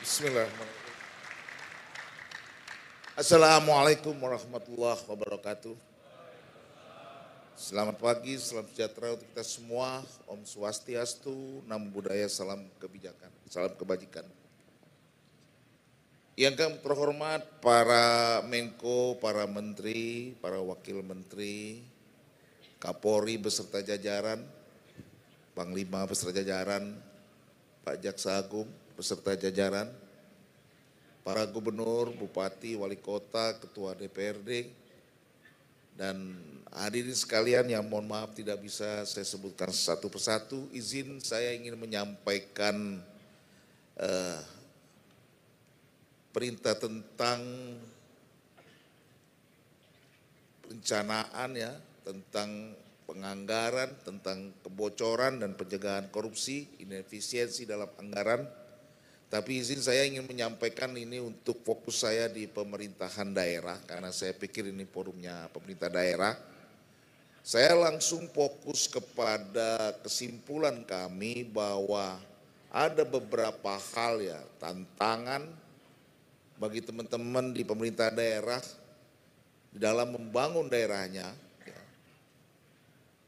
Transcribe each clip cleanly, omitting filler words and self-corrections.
Bismillahirrahmanirrahim. Assalamualaikum warahmatullahi wabarakatuh. Selamat pagi, salam sejahtera untuk kita semua. Om Swastiastu, Namo Buddhaya, salam kebijakan, salam kebajikan. Yang kami terhormat para Menko, para Menteri, para Wakil Menteri, Kapolri beserta jajaran, Panglima beserta jajaran, Pak Jaksa Agung beserta jajaran, para gubernur, bupati, wali kota, ketua DPRD, dan hadirin sekalian yang mohon maaf tidak bisa saya sebutkan satu persatu. Izin saya ingin menyampaikan perintah tentang perencanaan ya, tentang penganggaran, tentang kebocoran dan pencegahan korupsi, inefisiensi dalam anggaran. Tapi izin saya ingin menyampaikan ini untuk fokus saya di pemerintahan daerah, karena saya pikir ini forumnya pemerintah daerah. Saya langsung fokus kepada kesimpulan kami bahwa ada beberapa hal ya, tantangan bagi teman-teman di pemerintah daerah di dalam membangun daerahnya.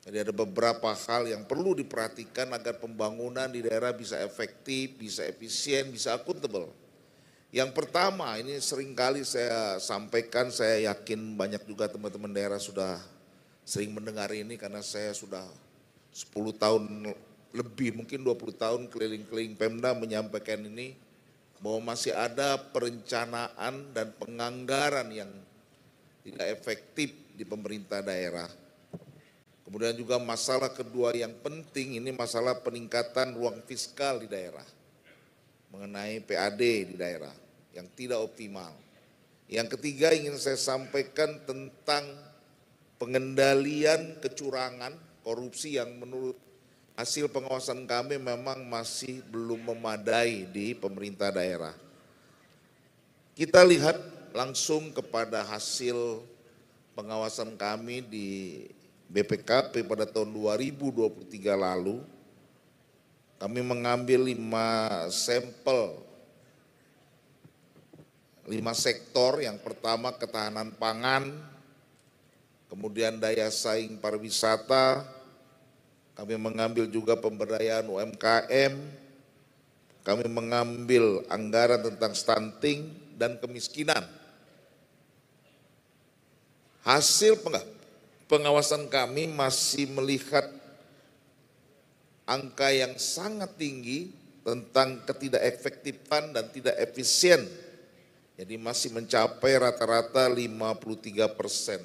Jadi ada beberapa hal yang perlu diperhatikan agar pembangunan di daerah bisa efektif, bisa efisien, bisa akuntabel. Yang pertama, ini seringkali saya sampaikan, saya yakin banyak juga teman-teman daerah sudah sering mendengar ini karena saya sudah 10 tahun lebih, mungkin 20 tahun keliling-keliling Pemda menyampaikan ini, bahwa masih ada perencanaan dan penganggaran yang tidak efektif di pemerintah daerah. Kemudian juga masalah kedua yang penting ini masalah peningkatan ruang fiskal di daerah, mengenai PAD di daerah yang tidak optimal. Yang ketiga ingin saya sampaikan tentang pengendalian kecurangan, korupsi yang menurut hasil pengawasan kami memang masih belum memadai di pemerintah daerah. Kita lihat langsung kepada hasil pengawasan kami di BPKP pada tahun 2023 lalu. Kami mengambil 5 sampel, 5 sektor. Yang pertama ketahanan pangan, kemudian daya saing pariwisata, kami mengambil juga pemberdayaan UMKM, kami mengambil anggaran tentang stunting dan kemiskinan. Hasil pengawasan kami masih melihat angka yang sangat tinggi tentang ketidakefektifan dan tidak efisien. Jadi masih mencapai rata-rata 53%.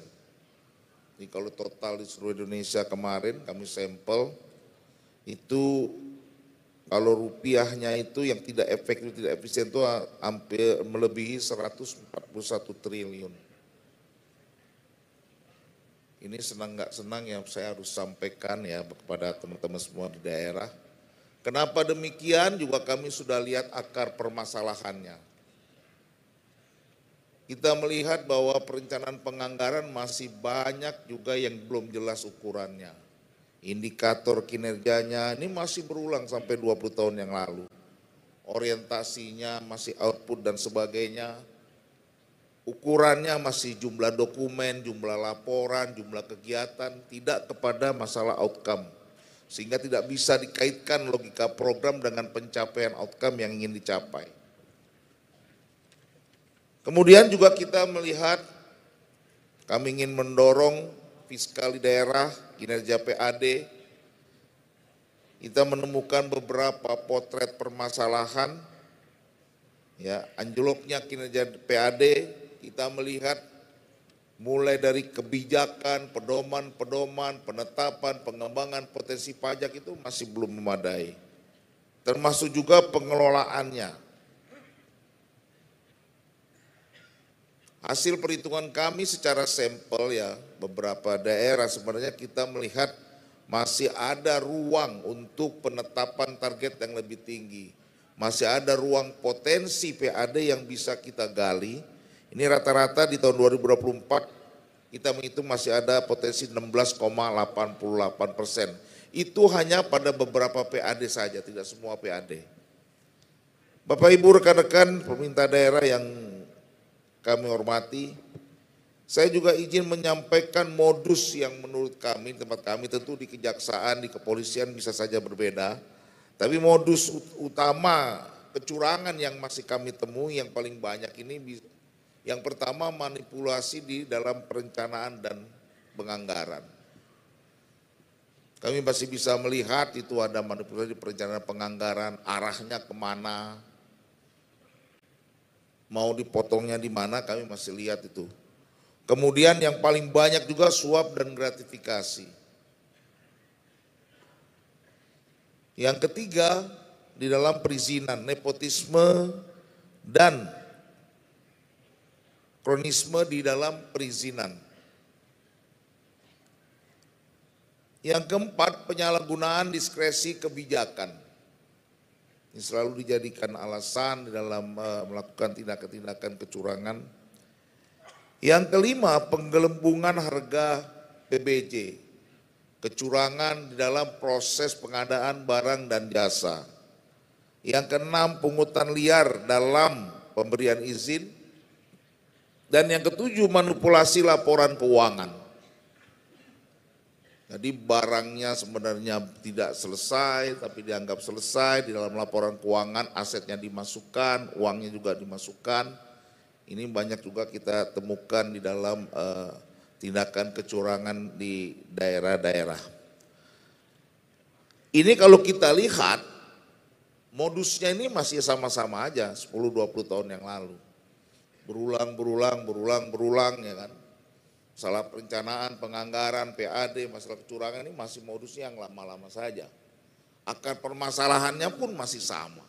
Jadi kalau total di seluruh Indonesia kemarin kami sampel, itu kalau rupiahnya itu yang tidak efektif, tidak efisien itu hampir melebihi 141 triliun. Ini senang nggak senang yang saya harus sampaikan ya kepada teman-teman semua di daerah. Kenapa demikian juga kami sudah lihat akar permasalahannya. Kita melihat bahwa perencanaan penganggaran masih banyak juga yang belum jelas ukurannya. Indikator kinerjanya ini masih berulang sampai 20 tahun yang lalu. Orientasinya masih output dan sebagainya. Ukurannya masih jumlah dokumen, jumlah laporan, jumlah kegiatan, tidak kepada masalah outcome. Sehingga tidak bisa dikaitkan logika program dengan pencapaian outcome yang ingin dicapai. Kemudian juga kita melihat, kami ingin mendorong fiskal di daerah, kinerja PAD. Kita menemukan beberapa potret permasalahan, ya, anjloknya kinerja PAD. Kita melihat mulai dari kebijakan, pedoman, penetapan, pengembangan potensi pajak itu masih belum memadai. Termasuk juga pengelolaannya. Hasil perhitungan kami secara sampel ya, beberapa daerah sebenarnya kita melihat masih ada ruang untuk penetapan target yang lebih tinggi. Masih ada ruang potensi PAD yang bisa kita gali. Ini rata-rata di tahun 2024 kita menghitung masih ada potensi 16,88%. Itu hanya pada beberapa PAD saja, tidak semua PAD. Bapak Ibu rekan-rekan pemerintah daerah yang kami hormati, saya juga izin menyampaikan modus yang menurut kami, tempat kami tentu di kejaksaan, di kepolisian bisa saja berbeda. Tapi modus utama kecurangan yang masih kami temui yang paling banyak ini, yang pertama manipulasi di dalam perencanaan dan penganggaran. Kami masih bisa melihat itu ada manipulasi di perencanaan penganggaran, arahnya kemana, mau dipotongnya di mana kami masih lihat itu. Kemudian yang paling banyak juga suap dan gratifikasi. Yang ketiga, di dalam perizinan, nepotisme dan kronisme di dalam perizinan. Yang keempat, penyalahgunaan diskresi kebijakan. Ini selalu dijadikan alasan di dalam melakukan tindakan-tindakan kecurangan. Yang kelima, penggelembungan harga PBJ, kecurangan di dalam proses pengadaan barang dan jasa. Yang keenam, pungutan liar dalam pemberian izin. Dan yang ketujuh, manipulasi laporan keuangan. Jadi barangnya sebenarnya tidak selesai, tapi dianggap selesai di dalam laporan keuangan, asetnya dimasukkan, uangnya juga dimasukkan. Ini banyak juga kita temukan di dalam tindakan kecurangan di daerah-daerah. Ini kalau kita lihat, modusnya ini masih sama-sama aja 10-20 tahun yang lalu. Berulang ya kan. Masalah perencanaan, penganggaran, PAD, masalah kecurangan ini masih modusnya yang lama-lama saja. Akar permasalahannya pun masih sama.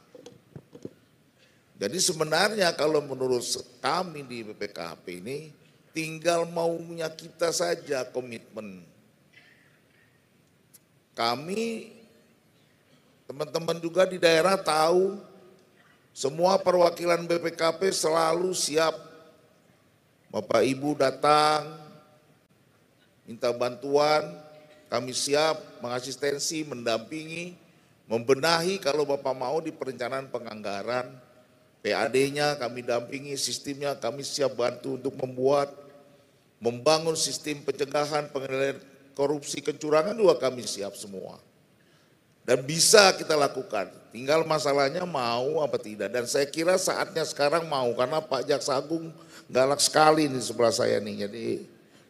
Jadi sebenarnya kalau menurut kami di BPKP ini tinggal maunya kita saja komitmen. Kami teman-teman juga di daerah tahu semua perwakilan BPKP selalu siap. Bapak Ibu datang minta bantuan, kami siap mengasistensi, mendampingi, membenahi kalau Bapak mau di perencanaan penganggaran. PAD-nya kami dampingi, sistemnya kami siap bantu untuk membangun sistem pencegahan, pengendalian korupsi, kecurangan juga kami siap semua. Dan bisa kita lakukan, tinggal masalahnya mau apa tidak. Dan saya kira saatnya sekarang mau, karena Pak Jaksa Agung galak sekali di sebelah saya nih. Jadi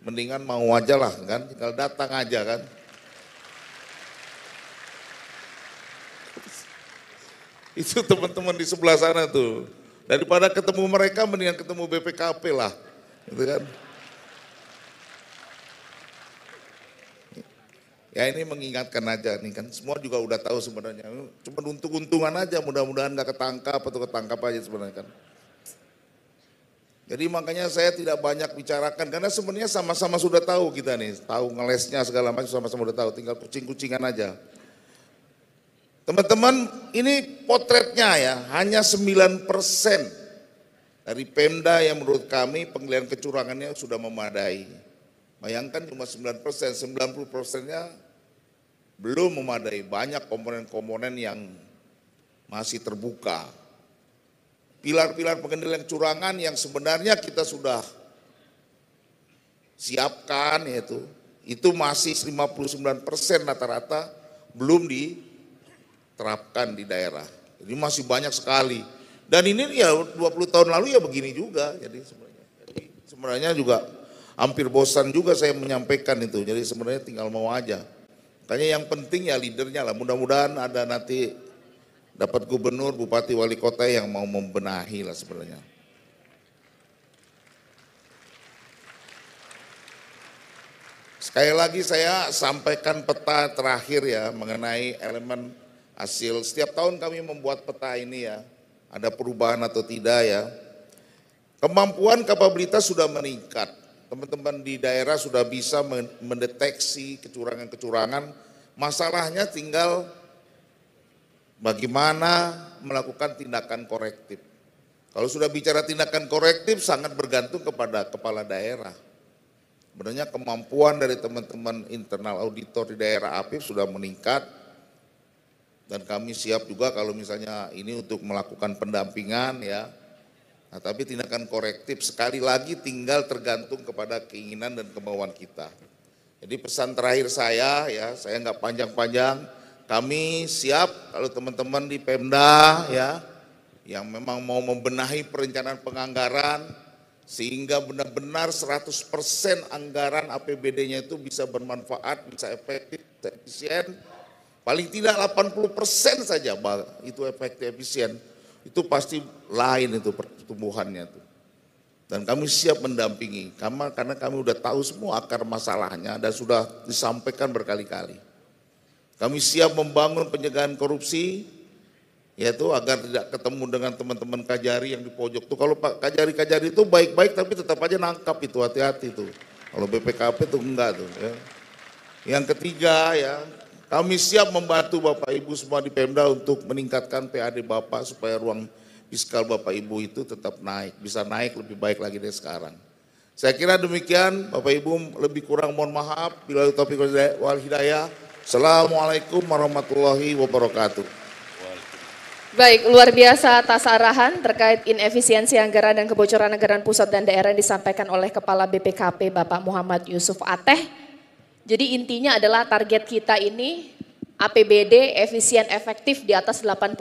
mendingan mau aja lah kan, tinggal datang aja kan. Itu teman-teman di sebelah sana tuh. Daripada ketemu mereka mendingan ketemu BPKP lah. Gitu kan. Ya ini mengingatkan aja nih kan, semua juga udah tahu sebenarnya. Cuma untung-untungan aja, mudah-mudahan gak ketangkap atau ketangkap aja sebenarnya kan. Jadi makanya saya tidak banyak bicarakan, karena sebenarnya sama-sama sudah tahu kita nih. Tahu ngelesnya segala macam sama-sama udah tahu, tinggal kucing-kucingan aja. Teman-teman, ini potretnya ya, hanya 9% dari Pemda yang menurut kami penilaian kecurangannya sudah memadai. Bayangkan cuma 9%, 90%-nya belum memadai. Banyak komponen-komponen yang masih terbuka. Pilar-pilar pengendalian kecurangan yang sebenarnya kita sudah siapkan yaitu, itu masih 59% rata-rata belum diterapkan di daerah. Jadi masih banyak sekali. Dan ini ya 20 tahun lalu ya begini juga. Jadi sebenarnya juga hampir bosan juga saya menyampaikan itu. Jadi sebenarnya tinggal mau aja. Makanya yang penting ya leadernya lah. Mudah-mudahan ada nanti dapat gubernur, bupati, wali kota yang mau membenahi lah sebenarnya. Sekali lagi saya sampaikan peta terakhir ya mengenai elemen hasil. Setiap tahun kami membuat peta ini ya, ada perubahan atau tidak ya. Kemampuan kapabilitas sudah meningkat. Teman-teman di daerah sudah bisa mendeteksi kecurangan-kecurangan. Masalahnya tinggal bagaimana melakukan tindakan korektif. Kalau sudah bicara tindakan korektif sangat bergantung kepada kepala daerah. Sebenarnya kemampuan dari teman-teman internal auditor di daerah APIF sudah meningkat. Dan kami siap juga kalau misalnya ini untuk melakukan pendampingan ya. Nah, tapi tindakan korektif sekali lagi tinggal tergantung kepada keinginan dan kemauan kita. Jadi pesan terakhir saya ya, saya nggak panjang-panjang, kami siap kalau teman-teman di Pemda ya, yang memang mau membenahi perencanaan penganggaran, sehingga benar-benar 100% anggaran APBD-nya itu bisa bermanfaat, bisa efektif, bisa efisien, paling tidak 80% saja itu efektif, efisien, itu pasti lain itu pertumbuhannya tuh. Dan kami siap mendampingi, karena kami udah tahu semua akar masalahnya dan sudah disampaikan berkali-kali. Kami siap membangun pencegahan korupsi, yaitu agar tidak ketemu dengan teman-teman Kajari yang di pojok tuh. Kalau Pak Kajari itu baik-baik tapi tetap aja nangkap itu, hati-hati tuh. Kalau BPKP tuh enggak tuh. Ya. Yang ketiga ya, kami siap membantu Bapak Ibu semua di Pemda untuk meningkatkan PAD Bapak supaya ruang fiskal Bapak Ibu itu tetap naik, bisa naik lebih baik lagi dari sekarang. Saya kira demikian, Bapak Ibu lebih kurang mohon maaf. Bila taufiq wal hidayah. Assalamualaikum warahmatullahi wabarakatuh. Baik, luar biasa atas arahan terkait inefisiensi anggaran dan kebocoran anggaran pusat dan daerah yang disampaikan oleh Kepala BPKP Bapak Muhammad Yusuf Ateh. Jadi intinya adalah target kita ini APBD efisien efektif di atas 80%,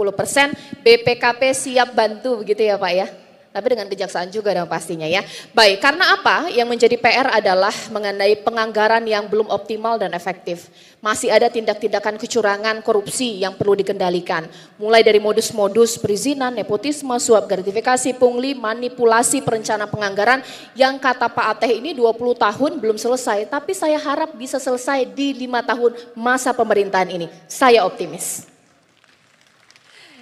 BPKP siap bantu begitu ya Pak ya. Tapi dengan kejaksaan juga dong pastinya ya. Baik, karena apa? Yang menjadi PR adalah mengenai penganggaran yang belum optimal dan efektif. Masih ada tindak-tindakan kecurangan, korupsi yang perlu dikendalikan. Mulai dari modus-modus perizinan, nepotisme, suap gratifikasi, pungli, manipulasi perencanaan penganggaran yang kata Pak Ateh ini 20 tahun belum selesai. Tapi saya harap bisa selesai di 5 tahun masa pemerintahan ini. Saya optimis.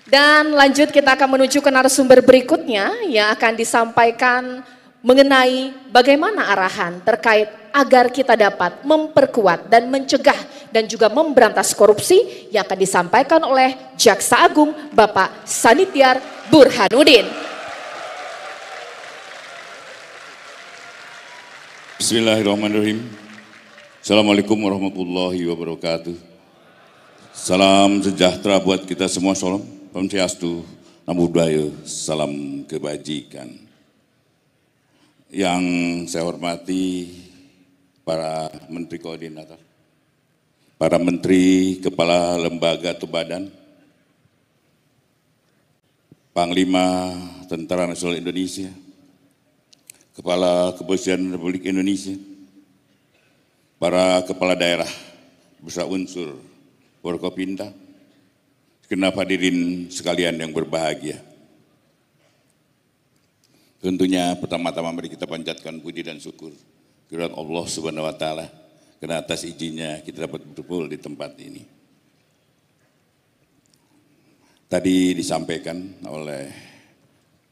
Dan lanjut kita akan menuju ke narasumber berikutnya yang akan disampaikan mengenai bagaimana arahan terkait agar kita dapat memperkuat dan mencegah dan juga memberantas korupsi yang akan disampaikan oleh Jaksa Agung Bapak Sanityar Burhanuddin. Bismillahirrahmanirrahim. Assalamualaikum warahmatullahi wabarakatuh. Salam sejahtera buat kita semua, salam. Om Swastiastu, Namo Buddhaya, salam kebajikan. Yang saya hormati para menteri koordinator, para menteri, kepala lembaga atau badan, Panglima Tentara Nasional Indonesia, Kepala Kepolisian Republik Indonesia, para kepala daerah beserta unsur Forkopimda, segenap hadirin sekalian yang berbahagia. Tentunya pertama-tama mari kita panjatkan puji dan syukur kehadirat Allah Subhanahu wa taala karena atas izinnya kita dapat berkumpul di tempat ini. Tadi disampaikan oleh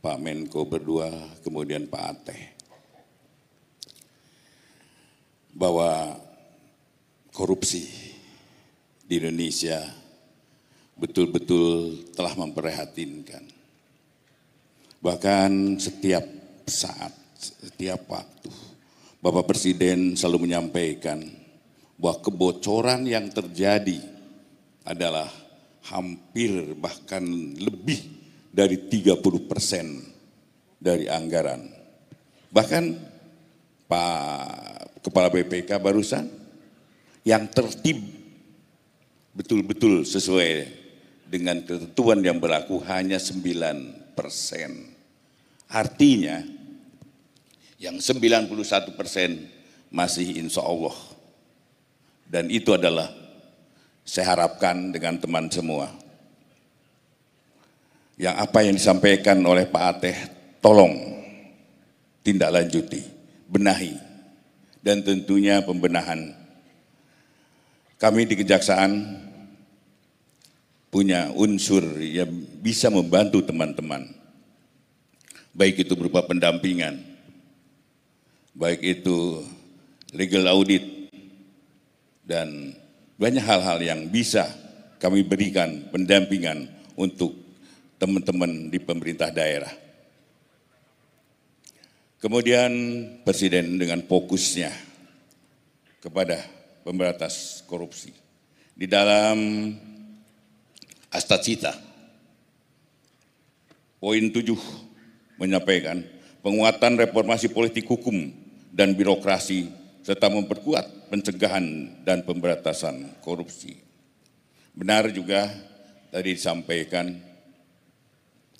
Pak Menko berdua, kemudian Pak Ateh, bahwa korupsi di Indonesia betul-betul telah memprihatinkan. Bahkan setiap saat, setiap waktu, Bapak Presiden selalu menyampaikan bahwa kebocoran yang terjadi adalah hampir bahkan lebih dari 30% dari anggaran. Bahkan Pak Kepala BPK barusan yang tertib betul-betul sesuai dengan ketentuan yang berlaku hanya 9%. Artinya yang 91% masih insya Allah. Dan itu adalah saya harapkan dengan teman semua. Yang apa yang disampaikan oleh Pak Ateh, tolong tindak lanjuti, benahi. Dan tentunya pembenahan. Kami di Kejaksaan punya unsur yang bisa membantu teman-teman. Baik itu berupa pendampingan, baik itu legal audit, dan banyak hal-hal yang bisa kami berikan pendampingan untuk teman-teman di pemerintah daerah. Kemudian Presiden dengan fokusnya kepada pemberantasan korupsi. Di dalam Astacita. Poin 7 menyampaikan penguatan reformasi politik hukum dan birokrasi serta memperkuat pencegahan dan pemberantasan korupsi. Benar juga tadi disampaikan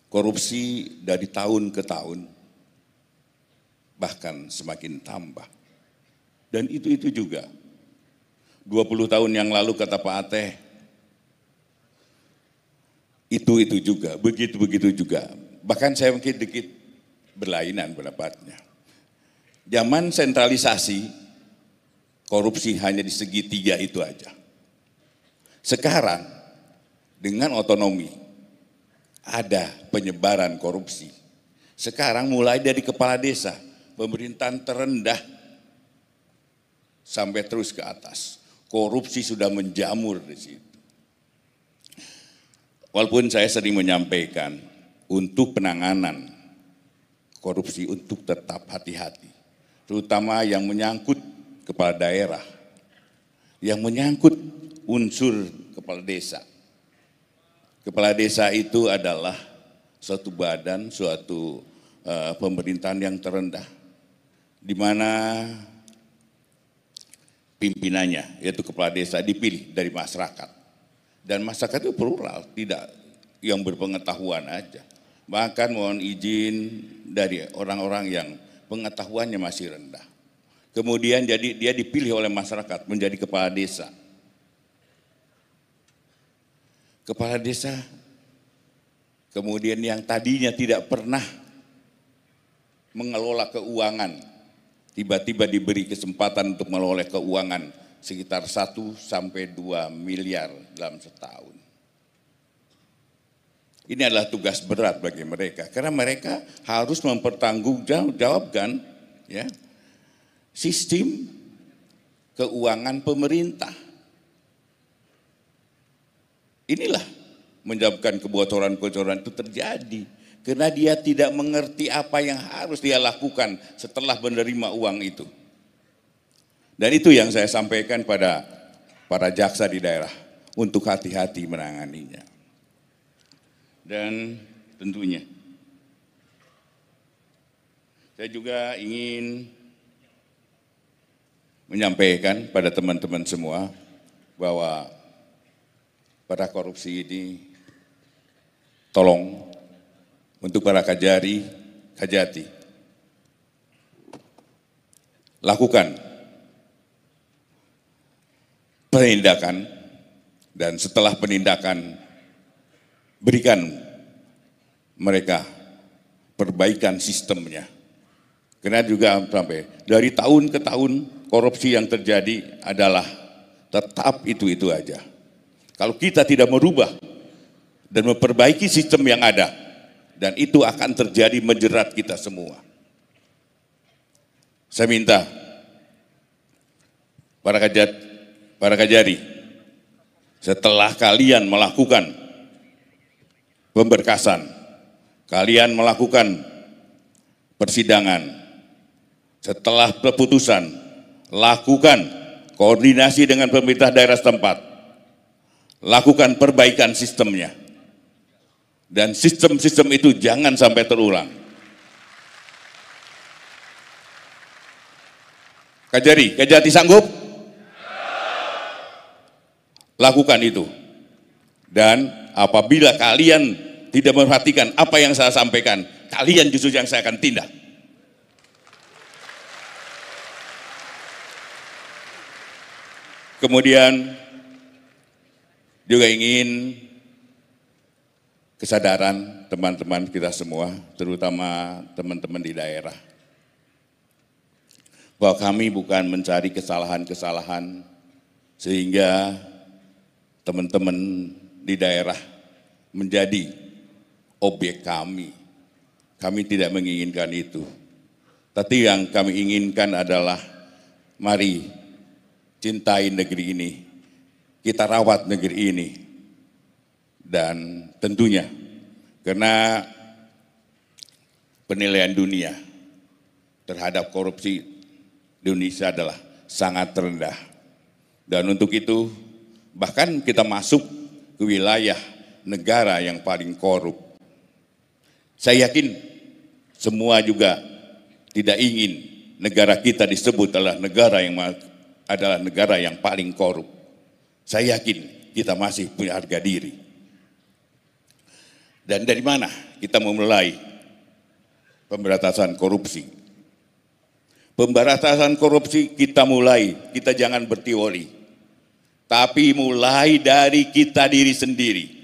korupsi dari tahun ke tahun bahkan semakin tambah. Dan itu juga 20 tahun yang lalu kata Pak Ateh, itu juga, begitu juga. Bahkan saya mungkin sedikit berlainan pendapatnya. Zaman sentralisasi, korupsi hanya di segitiga itu aja. Sekarang dengan otonomi ada penyebaran korupsi. Sekarang mulai dari kepala desa, pemerintahan terendah sampai terus ke atas. Korupsi sudah menjamur di situ. Walaupun saya sering menyampaikan untuk penanganan korupsi untuk tetap hati-hati, terutama yang menyangkut kepala daerah, yang menyangkut unsur kepala desa. Kepala desa itu adalah suatu badan, suatu pemerintahan yang terendah, di mana pimpinannya, yaitu kepala desa, dipilih dari masyarakat. Dan masyarakat itu plural, tidak yang berpengetahuan aja. Bahkan mohon izin dari orang-orang yang pengetahuannya masih rendah. Kemudian jadi dia dipilih oleh masyarakat menjadi kepala desa. Kepala desa kemudian yang tadinya tidak pernah mengelola keuangan, tiba-tiba diberi kesempatan untuk mengelola keuangan sekitar 1 sampai 2 miliar dalam setahun. Ini adalah tugas berat bagi mereka, karena mereka harus mempertanggungjawabkan ya, sistem keuangan pemerintah. Inilah menyebabkan kebocoran-kebocoran itu terjadi, karena dia tidak mengerti apa yang harus dia lakukan setelah menerima uang itu. Dan itu yang saya sampaikan pada para jaksa di daerah untuk hati-hati menanganinya. Dan tentunya saya juga ingin menyampaikan pada teman-teman semua bahwa pada korupsi ini tolong untuk para kajati lakukan penindakan, dan setelah penindakan berikan mereka perbaikan sistemnya. Karena juga sampai dari tahun ke tahun korupsi yang terjadi adalah tetap itu aja. Kalau kita tidak merubah dan memperbaiki sistem yang ada, dan itu akan terjadi menjerat kita semua. Saya minta para kajari, setelah kalian melakukan pemberkasan, kalian melakukan persidangan, setelah keputusan, lakukan koordinasi dengan pemerintah daerah setempat, lakukan perbaikan sistemnya, dan sistem-sistem itu jangan sampai terulang. Kajati sanggup? Lakukan itu. Dan apabila kalian tidak memperhatikan apa yang saya sampaikan, kalian justru yang saya akan tindak. Kemudian juga ingin kesadaran teman-teman kita semua, terutama teman-teman di daerah, bahwa kami bukan mencari kesalahan-kesalahan sehingga teman-teman di daerah menjadi objek kami. Kami tidak menginginkan itu. Tapi yang kami inginkan adalah mari cintai negeri ini, kita rawat negeri ini. Dan tentunya karena penilaian dunia terhadap korupsi di Indonesia adalah sangat rendah. Dan untuk itu bahkan kita masuk ke wilayah negara yang paling korup. Saya yakin semua juga tidak ingin negara kita disebut adalah negara yang paling korup. Saya yakin kita masih punya harga diri. Dan dari mana kita memulai pemberantasan korupsi? Pemberantasan korupsi kita jangan berteori, tapi mulai dari kita diri sendiri.